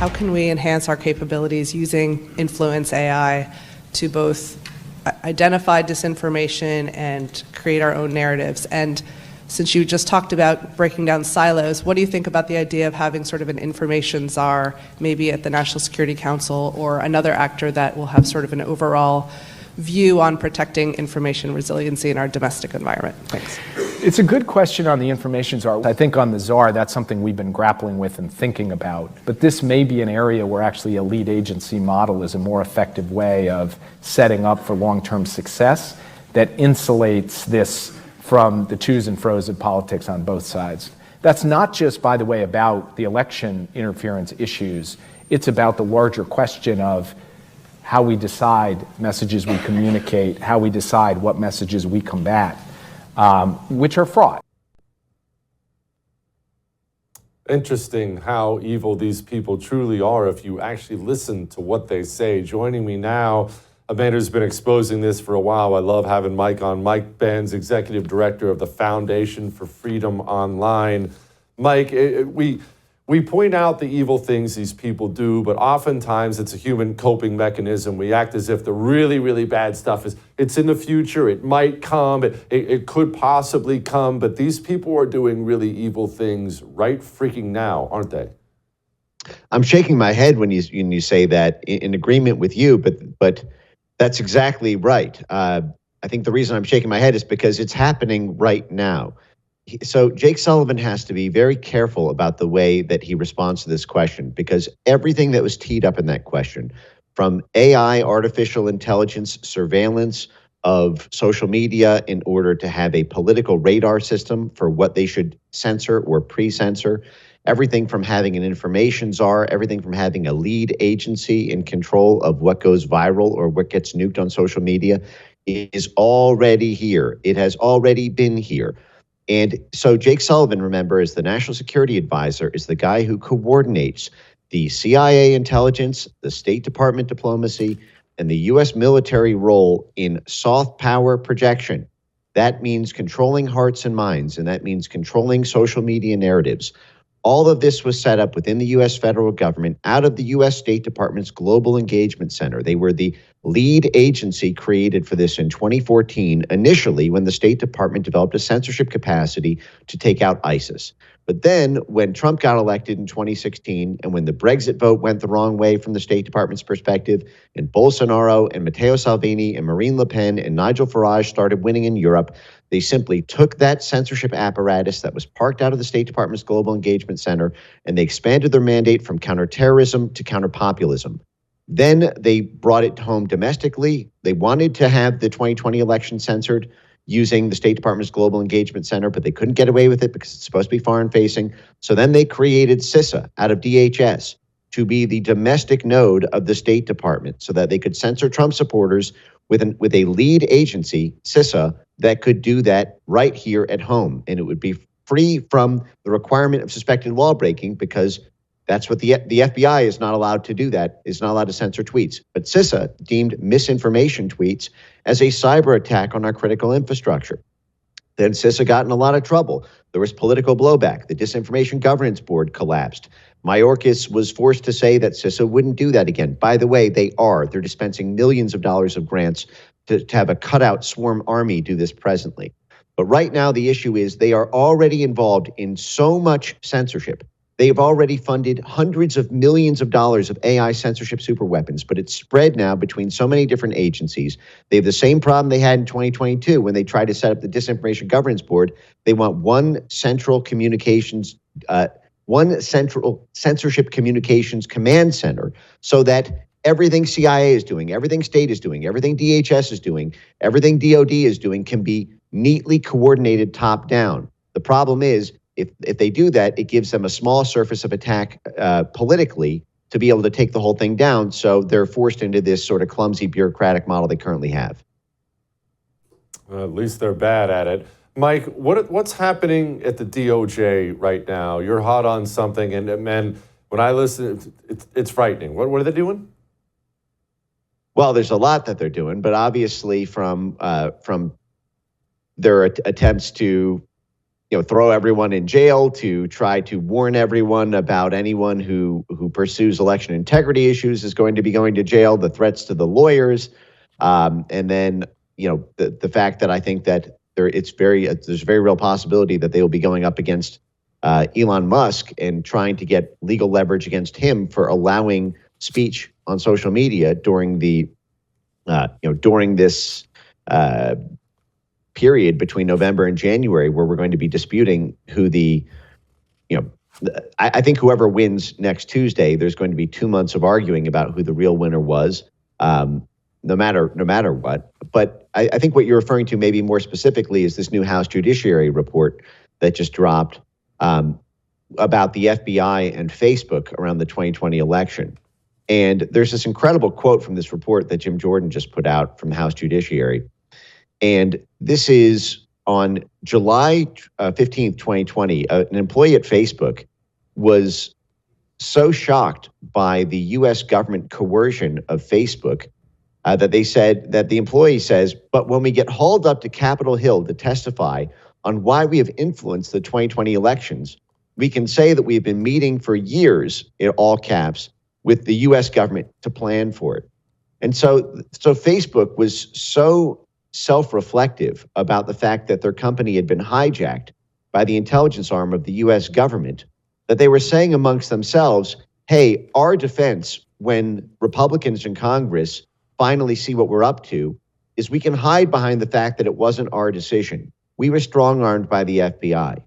how can we enhance our capabilities using influence AI to both identify disinformation and create our own narratives? And since you just talked about breaking down silos, what do you think about the idea of having sort of an information czar, maybe at the National Security Council or another actor that will have sort of an overall view on protecting information resiliency in our domestic environment? Thanks. It's a good question on the information czar. I think on the czar, that's something we've been grappling with and thinking about. But this may be an area where actually a lead agency model is a more effective way of setting up for long-term success that insulates this from the twos and fro's of politics on both sides. That's not just, by the way, about the election interference issues. It's about the larger question of how we decide messages we communicate, how we decide what messages we combat, which are fraught. Interesting how evil these people truly are if you actually listen to what they say. Joining me now, a man who's been exposing this for a while. I love having Mike on. Mike Benz, Executive Director of the Foundation for Freedom Online. Mike, we point out the evil things these people do, but oftentimes it's a human coping mechanism. We act as if the really, really bad stuff it's in the future. It might come. It could possibly come. But these people are doing really evil things right freaking now, aren't they? I'm shaking my head when you say that, in agreement with you, but that's exactly right. I think the reason I'm shaking my head is because it's happening right now. So Jake Sullivan has to be very careful about the way that he responds to this question, because everything that was teed up in that question, from AI, artificial intelligence, surveillance of social media in order to have a political radar system for what they should censor or pre-censor, everything from having an information czar, everything from having a lead agency in control of what goes viral or what gets nuked on social media is already here. It has already been here. And so Jake Sullivan, remember, is the National Security Advisor, is the guy who coordinates the CIA intelligence, the State Department diplomacy, and the U.S. military role in soft power projection. That means controlling hearts and minds, and that means controlling social media narratives. All of this was set up within the U.S. federal government out of the U.S. State Department's Global Engagement Center. They were the lead agency created for this in 2014, initially when the State Department developed a censorship capacity to take out ISIS. But then when Trump got elected in 2016 and when the Brexit vote went the wrong way from the State Department's perspective, and Bolsonaro and Matteo Salvini and Marine Le Pen and Nigel Farage started winning in Europe, they simply took that censorship apparatus that was parked out of the State Department's Global Engagement Center and they expanded their mandate from counterterrorism to counterpopulism. Then they brought it home domestically. They wanted to have the 2020 election censored using the State Department's Global Engagement Center, but they couldn't get away with it because it's supposed to be foreign-facing. So then they created CISA out of DHS to be the domestic node of the State Department so that they could censor Trump supporters with a lead agency, CISA, that could do that right here at home. And it would be free from the requirement of suspected law breaking, because that's what the FBI is not allowed to do, that is not allowed to censor tweets. But CISA deemed misinformation tweets as a cyber attack on our critical infrastructure. Then CISA got in a lot of trouble. There was political blowback. The Disinformation Governance Board collapsed. Mayorkas was forced to say that CISA wouldn't do that again. By the way, they are. They're dispensing millions of dollars of grants to have a cutout swarm army do this presently. But right now, the issue is they are already involved in so much censorship. They have already funded hundreds of millions of dollars of AI censorship superweapons, but it's spread now between so many different agencies. They have the same problem they had in 2022 when they tried to set up the Disinformation Governance Board. They want one central censorship communications command center so that everything CIA is doing, everything state is doing, everything DHS is doing, everything DOD is doing can be neatly coordinated top down. The problem is, if they do that, it gives them a small surface of attack politically to be able to take the whole thing down. So they're forced into this sort of clumsy bureaucratic model they currently have. At least they're bad at it. Mike, what's happening at the DOJ right now? You're hot on something, and man, when I listen, it's frightening. What are they doing? Well, there's a lot that they're doing, but obviously from their attempts to throw everyone in jail, to try to warn everyone about anyone who pursues election integrity issues is going to be going to jail, the threats to the lawyers, and then the fact that I think that there's a very real possibility that they will be going up against Elon Musk and trying to get legal leverage against him for allowing speech on social media during this period between November and January, where we're going to be disputing who I think whoever wins next Tuesday, there's going to be 2 months of arguing about who the real winner was, no matter what. But I think what you're referring to maybe more specifically is this new House Judiciary report that just dropped about the FBI and Facebook around the 2020 election. And there's this incredible quote from this report that Jim Jordan just put out from the House Judiciary. And this is on July 15th, 2020. An employee at Facebook was so shocked by the U.S. government coercion of Facebook that they said that the employee says, but when we get hauled up to Capitol Hill to testify on why we have influenced the 2020 elections, we can say that we've been meeting for years, in all caps, with the U.S. government to plan for it. And so Facebook was so self-reflective about the fact that their company had been hijacked by the intelligence arm of the U.S. government that they were saying amongst themselves, hey, our defense when Republicans in Congress finally see what we're up to is we can hide behind the fact that it wasn't our decision. We were strong-armed by the FBI.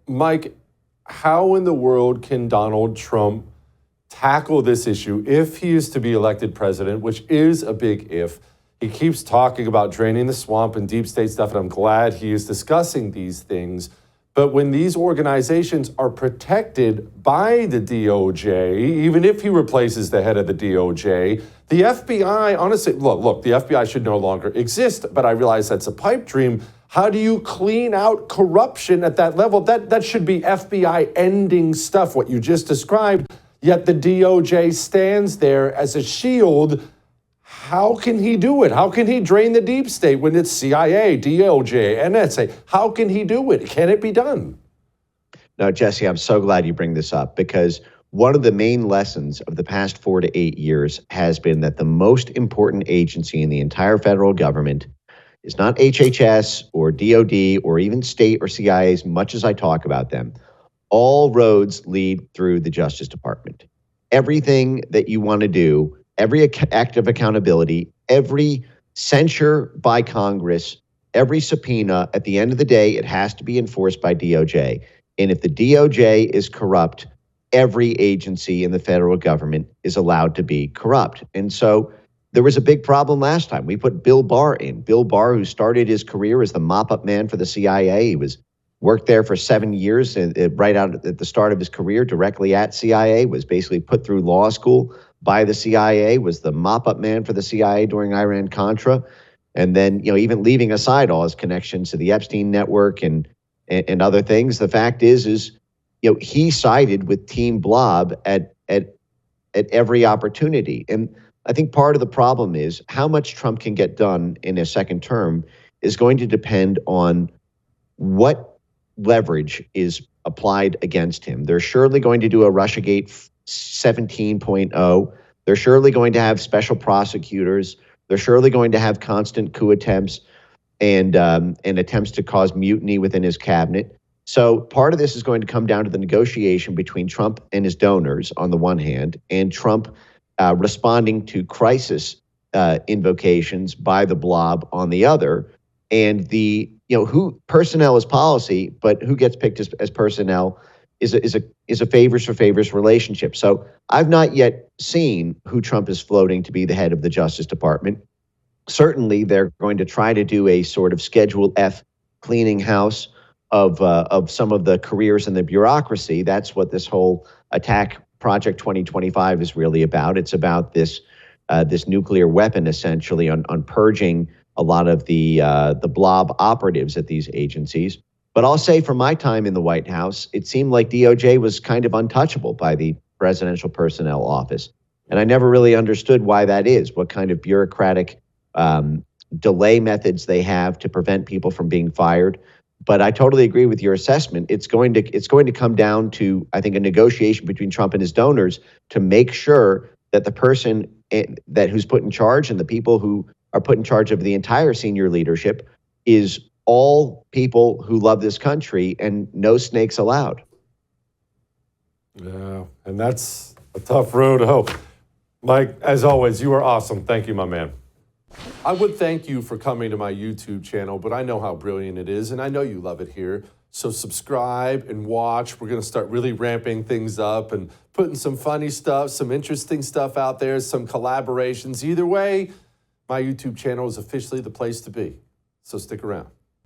Mike, how in the world can Donald Trump tackle this issue if he is to be elected president, which is a big if? He keeps talking about draining the swamp and deep state stuff, and I'm glad he is discussing these things. But when these organizations are protected by the DOJ, even if he replaces the head of the DOJ, the FBI, honestly, look, the FBI should no longer exist, but I realize that's a pipe dream. How do you clean out corruption at that level? That should be FBI ending stuff, what you just described, yet the DOJ stands there as a shield. How can he do it? How can he drain the deep state when it's CIA, DOJ, NSA? How can he do it? Can it be done? No, Jesse, I'm so glad you bring this up, because one of the main lessons of the past 4 to 8 years has been that the most important agency in the entire federal government is not HHS or DOD or even state or CIA, as much as I talk about them. All roads lead through the Justice Department. Everything that you want to do, every act of accountability, every censure by Congress, every subpoena, at the end of the day, it has to be enforced by DOJ. And if the DOJ is corrupt, every agency in the federal government is allowed to be corrupt. And so there was a big problem last time. We put Bill Barr in. Bill Barr, who started his career as the mop-up man for the CIA, he worked there for 7 years, and right out at the start of his career, directly at CIA, was basically put through law school by the CIA, was the mop-up man for the CIA during Iran-Contra, and then even leaving aside all his connections to the Epstein network and other things, the fact is he sided with Team Blob at every opportunity. And I think part of the problem is how much Trump can get done in a second term is going to depend on what leverage is applied against him. They're surely going to do a Russiagate 17.0. They're surely going to have special prosecutors. They're surely going to have constant coup attempts and attempts to cause mutiny within his cabinet. So part of this is going to come down to the negotiation between Trump and his donors on the one hand, and Trump responding to crisis invocations by the blob on the other. And the who personnel is policy, but who gets picked as personnel is a favors for favors relationship. So I've not yet seen who Trump is floating to be the head of the Justice Department. Certainly, they're going to try to do a sort of Schedule F cleaning house of some of the careers in the bureaucracy. That's what this whole attack Project 2025 is really about. It's about this nuclear weapon, essentially, on purging a lot of the blob operatives at these agencies. But I'll say, from my time in the White House, it seemed like DOJ was kind of untouchable by the Presidential Personnel Office. And I never really understood why that is, what kind of bureaucratic delay methods they have to prevent people from being fired. But I totally agree with your assessment. It's going to come down to, I think, a negotiation between Trump and his donors to make sure that the person who's put in charge and the people who are put in charge of the entire senior leadership is all people who love this country and no snakes allowed. Yeah, and that's a tough road to hoe. Mike, as always, you are awesome. Thank you, my man. I would thank you for coming to my YouTube channel, but I know how brilliant it is, and I know you love it here. So subscribe and watch. We're going to start really ramping things up and putting some funny stuff, some interesting stuff out there, some collaborations. Either way, my YouTube channel is officially the place to be. So stick around.